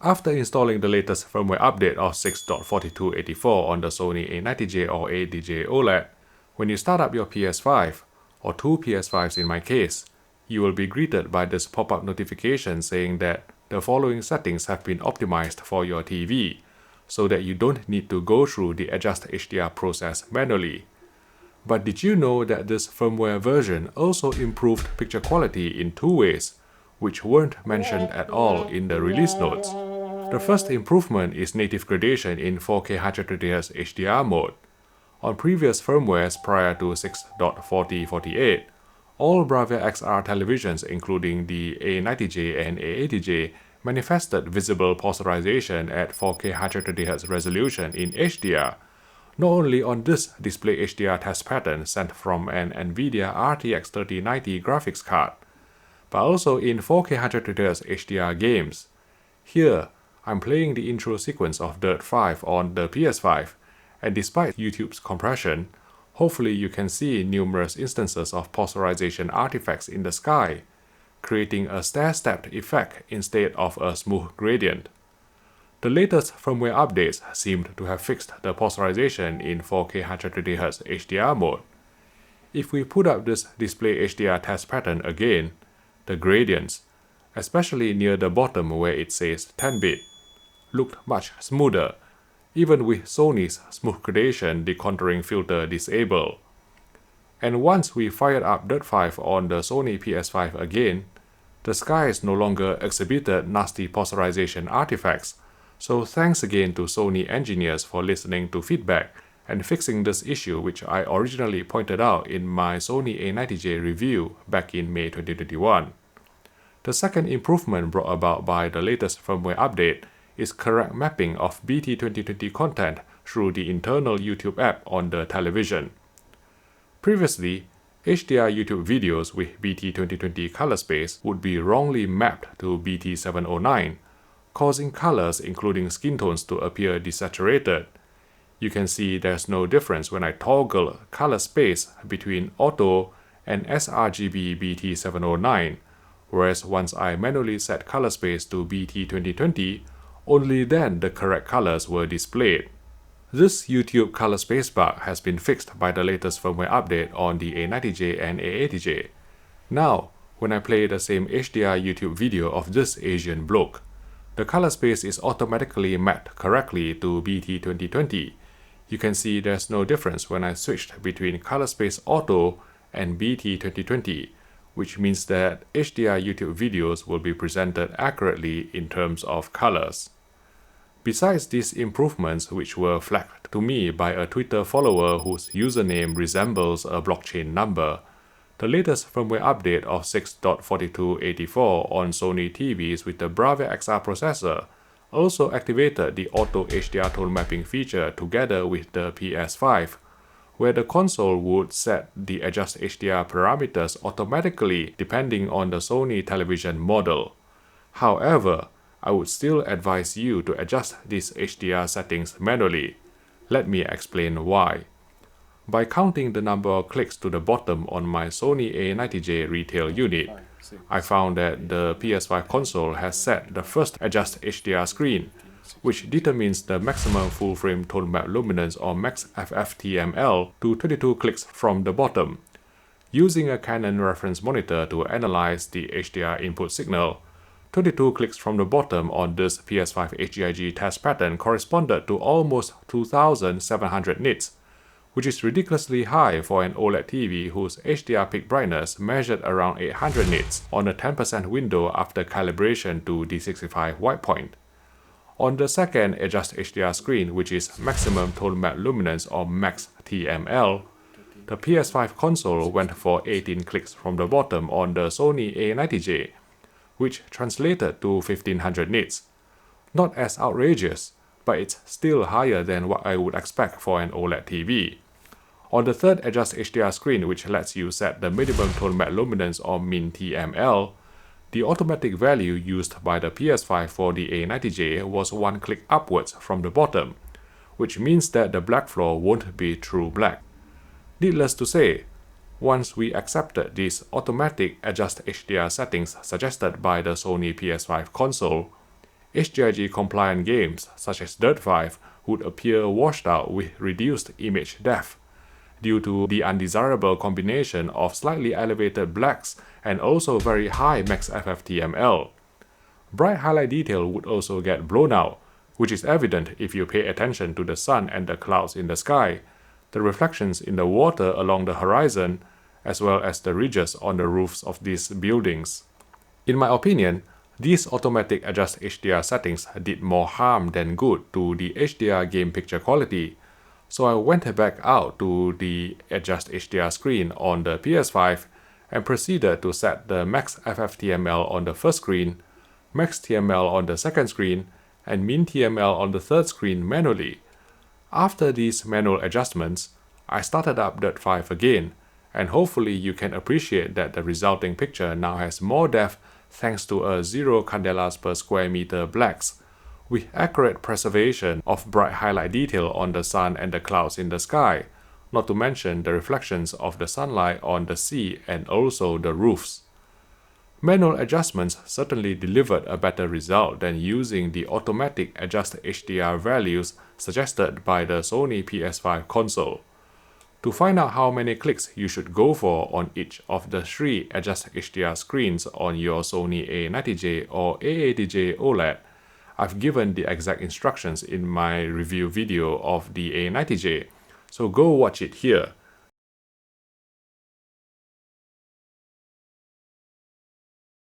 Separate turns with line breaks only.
After installing the latest firmware update of 6.4284 on the Sony A90J or A80J OLED, when you start up your PS5, or two PS5s in my case, you will be greeted by this pop-up notification saying that the following settings have been optimized for your TV, so that you don't need to go through the Adjust HDR process manually. But did you know that this firmware version also improved picture quality in two ways, which weren't mentioned at all in the release notes? The first improvement is native gradation in 4K 120Hz HDR mode. On previous firmwares prior to 6.4048, all BRAVIA XR televisions including the A90J and A80J manifested visible polarization at 4K 120Hz resolution in HDR, not only on this display HDR test pattern sent from an NVIDIA RTX 3090 graphics card, but also in 4K 120Hz HDR games. Here, I'm playing the intro sequence of Dirt 5 on the PS5, and despite YouTube's compression, hopefully you can see numerous instances of polarization artifacts in the sky, creating a stair-stepped effect instead of a smooth gradient. The latest firmware updates seemed to have fixed the polarization in 4K 120Hz HDR mode. If we put up this display HDR test pattern again, the gradients, especially near the bottom where it says 10-bit, looked much smoother, even with Sony's smooth gradation decontouring filter disabled. And once we fired up Dirt 5 on the Sony PS5 again, the skies no longer exhibited nasty polarization artifacts, so thanks again to Sony engineers for listening to feedback and fixing this issue, which I originally pointed out in my Sony A90J review back in May 2021. The second improvement brought about by the latest firmware update is correct mapping of BT 2020 content through the internal YouTube app on the television. Previously, HDR YouTube videos with BT 2020 color space would be wrongly mapped to BT 709, causing colors including skin tones to appear desaturated. You can see there's no difference when I toggle color space between auto and sRGB BT 709, whereas once I manually set color space to BT 2020, only then the correct colors were displayed. This YouTube color space bug has been fixed by the latest firmware update on the A90J and A80J. Now, when I play the same HDR YouTube video of this Asian bloke, the color space is automatically mapped correctly to BT 2020. You can see there's no difference when I switched between color space auto and BT 2020, which means that HDR YouTube videos will be presented accurately in terms of colors. Besides these improvements, which were flagged to me by a Twitter follower whose username resembles a blockchain number, the latest firmware update of 6.4284 on Sony TVs with the BRAVIA XR processor also activated the Auto HDR Tone Mapping feature together with the PS5, where the console would set the Adjust HDR parameters automatically depending on the Sony television model. However, I would still advise you to adjust these HDR settings manually. Let me explain why. By counting the number of clicks to the bottom on my Sony A90J retail unit, I found that the PS5 console has set the first Adjust HDR screen, which determines the maximum full-frame tone map luminance or max FFTML to 22 clicks from the bottom. Using a Canon reference monitor to analyze the HDR input signal, 22 clicks from the bottom on this PS5 HGIG test pattern corresponded to almost 2,700 nits, which is ridiculously high for an OLED TV whose HDR peak brightness measured around 800 nits on a 10% window after calibration to D65 white point. On the second Adjust HDR screen, which is maximum tone map luminance or max TML, the PS5 console went for 18 clicks from the bottom on the Sony A90J, which translated to 1500 nits. Not as outrageous, but it's still higher than what I would expect for an OLED TV. On the third Adjust HDR screen, which lets you set the minimum tone map luminance or min TML, the automatic value used by the PS5 for the A90J was 1 click upwards from the bottom, which means that the black floor won't be true black. Needless to say, once we accepted these automatic Adjust HDR settings suggested by the Sony PS5 console, HDRG compliant games such as Dirt 5 would appear washed out with reduced image depth due to the undesirable combination of slightly elevated blacks and also very high max FFTML. Bright highlight detail would also get blown out, which is evident if you pay attention to the sun and the clouds in the sky, the reflections in the water along the horizon, as well as the ridges on the roofs of these buildings. In my opinion, these automatic adjust HDR settings did more harm than good to the HDR game picture quality, so I went back out to the adjust HDR screen on the PS5 and proceeded to set the max FFTML on the first screen, max TML on the second screen, and min TML on the third screen manually. After these manual adjustments, I started up Dirt 5 again, and hopefully you can appreciate that the resulting picture now has more depth thanks to a 0 candelas per square meter blacks, with accurate preservation of bright highlight detail on the sun and the clouds in the sky, not to mention the reflections of the sunlight on the sea and also the roofs. Manual adjustments certainly delivered a better result than using the automatic adjust HDR values suggested by the Sony PS5 console. To find out how many clicks you should go for on each of the 3 adjust HDR screens on your Sony A90J or A80J OLED, I've given the exact instructions in my review video of the A90J, so go watch it here.